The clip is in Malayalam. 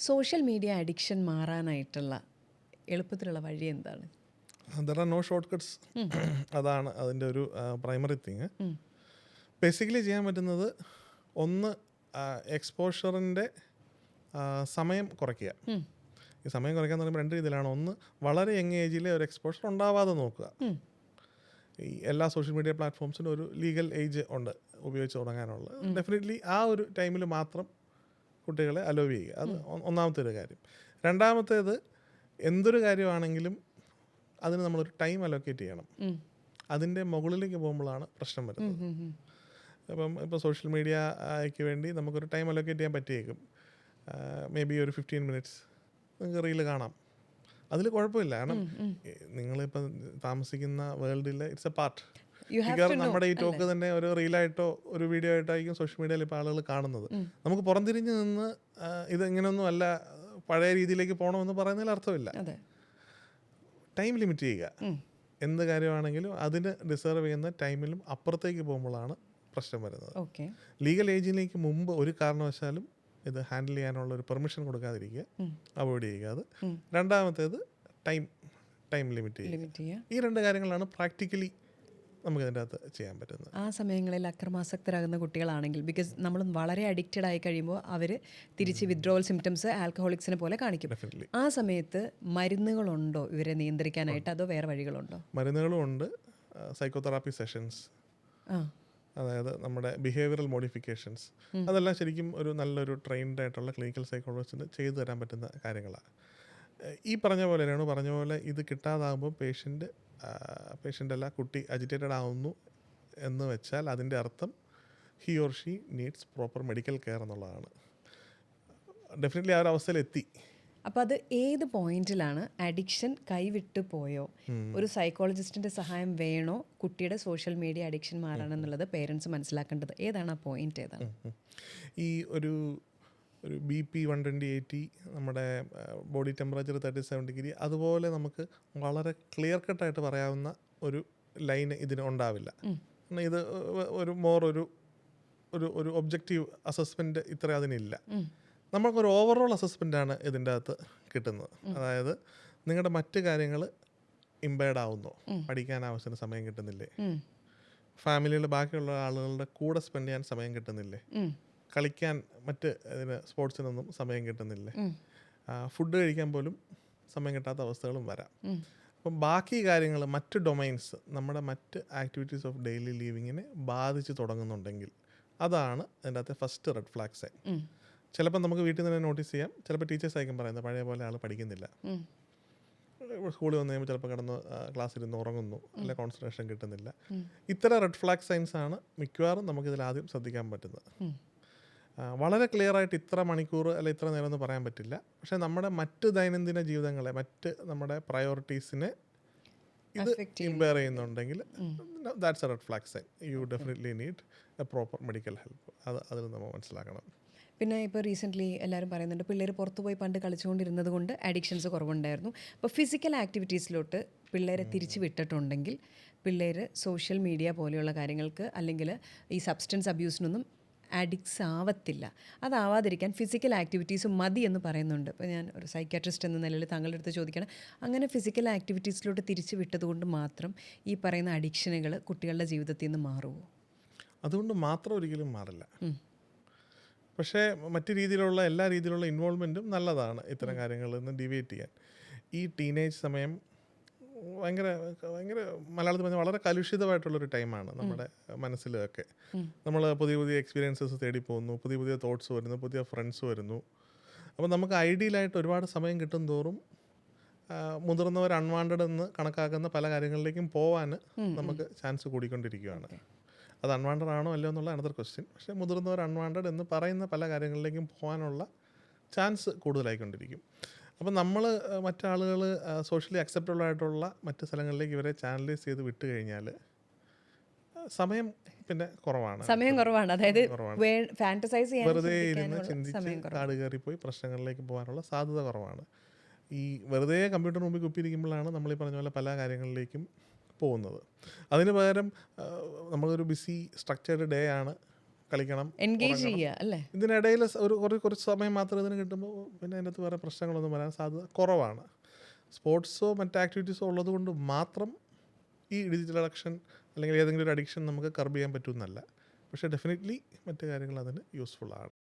സോഷ്യൽ മീഡിയ അഡിക്ഷൻ മാറാനായിട്ടുള്ള എളുപ്പത്തിലുള്ള വഴി എന്താണ്? There are no shortcuts. അതാണ് അതിൻ്റെ ഒരു പ്രൈമറി തിങ്. ബേസിക്കലി ചെയ്യാൻ പറ്റുന്നത് ഒന്ന് എക്സ്പോഷറിൻ്റെ സമയം കുറയ്ക്കുക. ഈ സമയം കുറയ്ക്കാന്ന് പറയുമ്പോൾ രണ്ട് രീതിയിലാണ്. ഒന്ന്, വളരെ യങ് ഏജിലെ ഒരു എക്സ്പോഷർ ഉണ്ടാവാതെ നോക്കുക. ഈ എല്ലാ സോഷ്യൽ മീഡിയ പ്ലാറ്റ്ഫോംസിനും ഒരു ലീഗൽ ഏജ് ഉണ്ട് ഉപയോഗിച്ച് തുടങ്ങാനുള്ള. ഡെഫിനറ്റ്ലി ആ ഒരു ടൈമിൽ മാത്രം കുട്ടികളെ അലോ ചെയ്യുക. അത് ഒന്നാമത്തെ ഒരു കാര്യം. രണ്ടാമത്തേത്, എന്തൊരു കാര്യമാണെങ്കിലും അതിന് നമ്മളൊരു ടൈം അലോക്കേറ്റ് ചെയ്യണം. അതിൻ്റെ മുകളിലേക്ക് പോകുമ്പോഴാണ് പ്രശ്നം വരുന്നത്. ഇപ്പോൾ സോഷ്യൽ മീഡിയയ്ക്ക് വേണ്ടി നമുക്കൊരു ടൈം അലോക്കേറ്റ് ചെയ്യാൻ പറ്റിയേക്കും. മേ ബി ഒരു 15 minutes നിങ്ങൾക്ക് റീല് കാണാം. അതിൽ കുഴപ്പമില്ല. കാരണം നിങ്ങളിപ്പം താമസിക്കുന്ന വേൾഡിൽ ഇറ്റ്സ് എ പാർട്ട്. മിക്കവാറും നമ്മുടെ ഈ ടോക്ക് തന്നെ ഒരു റീലായിട്ടോ ഒരു വീഡിയോ ആയിട്ടോ ആയിരിക്കും സോഷ്യൽ മീഡിയയിൽ ഇപ്പോൾ ആളുകൾ കാണുന്നത്. നമുക്ക് പുറംതിരിഞ്ഞ് നിന്ന് ഇത് ഇങ്ങനെയൊന്നും അല്ല, പഴയ രീതിയിലേക്ക് പോകണമെന്ന് പറയുന്നതിൽ അർത്ഥമില്ല. ടൈം ലിമിറ്റ് ചെയ്യുക. എന്ത് കാര്യമാണെങ്കിലും അതിന് ഡിസേർവ് ചെയ്യുന്ന ടൈമിലും അപ്പുറത്തേക്ക് പോകുമ്പോഴാണ് പ്രശ്നം വരുന്നത്. ലീഗൽ ഏജിലേക്ക് മുമ്പ് ഒരു കാരണവശാലും ഇത് ഹാൻഡിൽ ചെയ്യാനുള്ള ഒരു പെർമിഷൻ കൊടുക്കാതിരിക്കുക, അവോയ്ഡ് ചെയ്യുക. അത് രണ്ടാമത്തേത് ടൈം ലിമിറ്റ് ചെയ്യുക. ഈ രണ്ട് കാര്യങ്ങളാണ് പ്രാക്ടിക്കലി നമുക്ക് ഇതിൻ്റെ അകത്ത് ചെയ്യാൻ പറ്റുന്നത്. ആ സമയങ്ങളിൽ അക്രമാസക്തരാകുന്ന കുട്ടികളാണെങ്കിൽ, ബിക്കോസ് നമ്മൾ വളരെ അഡിക്റ്റഡ് ആയി കഴിയുമ്പോൾ അവർ തിരിച്ച് വിത്ഡ്രോവൽ സിംറ്റംസ് ആൽക്കഹോളിക്സിനെ പോലെ കാണിക്കും. ആ സമയത്ത് മരുന്നുകളുണ്ടോ ഇവരെ നിയന്ത്രിക്കാനായിട്ട്, അതോ വേറെ വഴികളുണ്ടോ? മരുന്നുകളും ഉണ്ട്. സൈക്കോതെറാപ്പി സെഷൻസ്, അതായത് നമ്മുടെ ബിഹേവിയറൽ മോഡിഫിക്കേഷൻസ്, അതെല്ലാം ശരിക്കും ഒരു നല്ലൊരു ട്രെയിൻഡ് ആയിട്ടുള്ള ക്ലിനിക്കൽ സൈക്കോളജിസ്റ്റിന് ചെയ്തു തരാൻ പറ്റുന്ന കാര്യങ്ങളാണ്. ഈ പറഞ്ഞ പോലെ ഇത് കിട്ടാതാകുമ്പോൾ പേഷ്യൻ്റ് അല്ല കുട്ടി അജിറ്റേറ്റഡ് ആവുന്നു എന്ന് വെച്ചാൽ അതിൻ്റെ അർത്ഥം he or she needs proper medical care എന്നുള്ളതാണ്. ഡെഫിനറ്റ്ലി ആ ഒരു അവസ്ഥയിലെത്തി. അപ്പോൾ അത് ഏത് പോയിന്റിലാണ് അഡിക്ഷൻ കൈവിട്ടു പോയോ, ഒരു സൈക്കോളജിസ്റ്റിൻ്റെ സഹായം വേണോ കുട്ടിയുടെ സോഷ്യൽ മീഡിയ അഡിക്ഷൻ മാറണമെന്നുള്ളത് പേരൻസ് മനസ്സിലാക്കേണ്ടത് ഏതാണ്? ആ പോയിന്റ് ഏതാണ്? ഈ ഒരു BP 120/80, നമ്മുടെ ബോഡി ടെമ്പറേച്ചർ 37 ഡിഗ്രി, അതുപോലെ നമുക്ക് വളരെ ക്ലിയർ കട്ടായിട്ട് പറയാവുന്ന ഒരു ലൈൻ ഇതിന് ഉണ്ടാവില്ല. ഇത് ഒരു ഒബ്ജക്റ്റീവ് അസസ്മെൻറ്റ് ഇത്ര അതിനില്ല. നമുക്കൊരു ഓവറോൾ അസസ്മെൻ്റാണ് ഇതിൻ്റെ അകത്ത് കിട്ടുന്നത്. അതായത് നിങ്ങളുടെ മറ്റ് കാര്യങ്ങൾ ഇമ്പയർഡ് ആവുന്നോ, പഠിക്കാൻ ആവശ്യത്തിന് സമയം കിട്ടുന്നില്ലേ, ഫാമിലിയിൽ ബാക്കിയുള്ള ആളുകളുടെ കൂടെ സ്പെൻഡ് ചെയ്യാൻ സമയം കിട്ടുന്നില്ലേ, കളിക്കാൻ മറ്റ് സ്പോർട്സിനൊന്നും സമയം കിട്ടുന്നില്ലേ, ഫുഡ് കഴിക്കാൻ പോലും സമയം കിട്ടാത്ത അവസ്ഥകളും വരാം. അപ്പം ബാക്കി കാര്യങ്ങൾ, മറ്റ് ഡൊമൈൻസ്, നമ്മുടെ മറ്റ് ആക്ടിവിറ്റീസ് ഓഫ് ഡെയിലി ലീവിങ്ങിനെ ബാധിച്ച് തുടങ്ങുന്നുണ്ടെങ്കിൽ അതാണ് അതിൻ്റെ അകത്തെ ഫസ്റ്റ് റെഡ് ഫ്ലാഗ് സൈൻ. ചിലപ്പോൾ നമുക്ക് വീട്ടിൽ നിന്ന് തന്നെ നോട്ടീസ് ചെയ്യാം. ചിലപ്പോൾ ടീച്ചേഴ്സ് ആയിരിക്കും പറയുന്നത് പഴയ പോലെ ആൾ പഠിക്കുന്നില്ല, സ്കൂളിൽ വന്നു കഴിയുമ്പോൾ ചിലപ്പോൾ കിടന്ന് ക്ലാസ്സിലിരുന്ന് ഉറങ്ങുന്നു, അല്ലെ കോൺസെൻട്രേഷൻ കിട്ടുന്നില്ല. ഇത്തരം റെഡ് ഫ്ലാഗ് സൈൻസ് ആണ് മിക്കവാറും നമുക്കിതിൽ ആദ്യം ശ്രദ്ധിക്കാൻ പറ്റുന്നത്. വളരെ ക്ലിയർ ആയിട്ട് ഇത്ര മണിക്കൂർ അല്ലെ ഇത്ര നേരം എന്ന് പറയാൻ പറ്റില്ല. പക്ഷെ നമ്മുടെ മറ്റ് ദൈനംദിന ജീവിതങ്ങളെ, മറ്റ് നമ്മുടെ പ്രയോറിറ്റീസിനെ ഇത് ഇമ്പയർ ചെയ്യുന്നുണ്ടെങ്കിൽ that's a red flag sign. You definitely need a proper medical help. അതിൽ നമ്മൾ മനസ്സിലാക്കണം. പിന്നെ ഇപ്പോൾ റീസെൻ്റ്ലി എല്ലാവരും പറയുന്നുണ്ട് പിള്ളേർ പുറത്തു പോയി പണ്ട് കളിച്ചുകൊണ്ടിരുന്നത് കൊണ്ട് അഡിക്ഷൻസ് കുറവുണ്ടായിരുന്നു. അപ്പോൾ ഫിസിക്കൽ ആക്ടിവിറ്റീസിലോട്ട് പിള്ളേരെ തിരിച്ചു വിട്ടിട്ടുണ്ടെങ്കിൽ പിള്ളേർ സോഷ്യൽ മീഡിയ പോലെയുള്ള കാര്യങ്ങൾക്ക് അല്ലെങ്കിൽ ഈ സബ്സ്റ്റൻസ് അബ്യൂസിനൊന്നും അഡിക്ട്സ് ആവത്തില്ല. അതാവാതിരിക്കാൻ ഫിസിക്കൽ ആക്ടിവിറ്റീസ് മതി എന്ന് പറയുന്നുണ്ട്. ഇപ്പോൾ ഞാൻ ഒരു സൈക്യാട്രിസ്റ്റ് എന്ന നിലയിൽ താങ്കളുടെ അടുത്ത് ചോദിക്കണം, അങ്ങനെ ഫിസിക്കൽ ആക്ടിവിറ്റീസിലോട്ട് തിരിച്ചു വിട്ടതുകൊണ്ട് മാത്രം ഈ പറയുന്ന അഡിക്ഷനുകൾ കുട്ടികളുടെ ജീവിതത്തിൽ നിന്ന് മാറുമോ? അതുകൊണ്ട് മാത്രം ഒരിക്കലും മാറില്ല. പക്ഷേ മറ്റു രീതിയിലുള്ള എല്ലാ രീതിയിലുള്ള ഇൻവോൾവ്മെൻറ്റും നല്ലതാണ് ഇത്തരം കാര്യങ്ങളിൽ നിന്ന് ഡിവേറ്റ് ചെയ്യാൻ. ഈ ടീനേജ് സമയം ഭയങ്കര മലയാളത്തിൽ പറഞ്ഞാൽ വളരെ കലുഷിതമായിട്ടുള്ളൊരു ടൈമാണ് നമ്മുടെ മനസ്സിലൊക്കെ. നമ്മൾ പുതിയ എക്സ്പീരിയൻസസ് തേടി പോകുന്നു, പുതിയ തോട്ട്സ് വരുന്നു, പുതിയ ഫ്രണ്ട്സ് വരുന്നു. അപ്പോൾ നമുക്ക് ഐഡിയലായിട്ട് ഒരുപാട് സമയം കിട്ടും തോറും മുതിർന്നവർ അൺവാണ്ടഡ് എന്ന് കണക്കാക്കുന്ന പല കാര്യങ്ങളിലേക്കും പോകാൻ നമുക്ക് ചാൻസ് കൂടിക്കൊണ്ടിരിക്കുകയാണ്. അത് അൺവാണ്ടഡ് ആണോ അല്ലയോ എന്നുള്ള അനദർ ക്വസ്റ്റ്യൻ. പക്ഷേ മുതിർന്നവർ അൺവാണ്ടഡ് എന്ന് പറയുന്ന പല കാര്യങ്ങളിലേക്കും പോകാനുള്ള ചാൻസ് കൂടുതലായിക്കൊണ്ടിരിക്കും. അപ്പം നമ്മൾ മറ്റാളുകൾ സോഷ്യലി അക്സെപ്റ്റബിൾ ആയിട്ടുള്ള മറ്റ് സ്ഥലങ്ങളിലേക്ക് ഇവരെ ചാനലൈസ് ചെയ്ത് വിട്ട് കഴിഞ്ഞാൽ സമയം പിന്നെ കുറവാണ്. അതായത് വെറുതെ ഇരുന്ന് ചിന്തിച്ച് കാട് കയറിപ്പോയി പ്രശ്നങ്ങളിലേക്ക് പോകാനുള്ള സാധ്യത കുറവാണ്. ഈ വെറുതെ കമ്പ്യൂട്ടർ മുമ്പിൽ കുപ്പിയിരിക്കുമ്പോഴാണ് നമ്മൾ ഈ പറഞ്ഞ പോലെ പല കാര്യങ്ങളിലേക്കും പോകുന്നത്. അതിന് പകരം നമ്മളൊരു ബിസി സ്ട്രക്ചേർഡ് ഡേ ആണ് കളിക്കണം, എൻഗേജ് ചെയ്യുക അല്ലേ? ഇതിനിടയിൽ കുറച്ച് സമയം മാത്രം ഇതിന് കിട്ടുമ്പോൾ പിന്നെ അതിനകത്ത് വേറെ പ്രശ്നങ്ങളൊന്നും വരാൻ സാധ്യത കുറവാണ്. സ്പോർട്സോ മറ്റ് ആക്ടിവിറ്റീസോ ഉള്ളത് കൊണ്ട് മാത്രം ഈ ഡിജിറ്റൽ അഡിക്ഷൻ അല്ലെങ്കിൽ ഏതെങ്കിലും ഒരു അഡിക്ഷൻ നമുക്ക് കർബ് ചെയ്യാൻ പറ്റുമെന്നല്ല. പക്ഷേ ഡെഫിനറ്റ്ലി മറ്റു കാര്യങ്ങൾ അതിന് യൂസ്ഫുൾ ആണ്.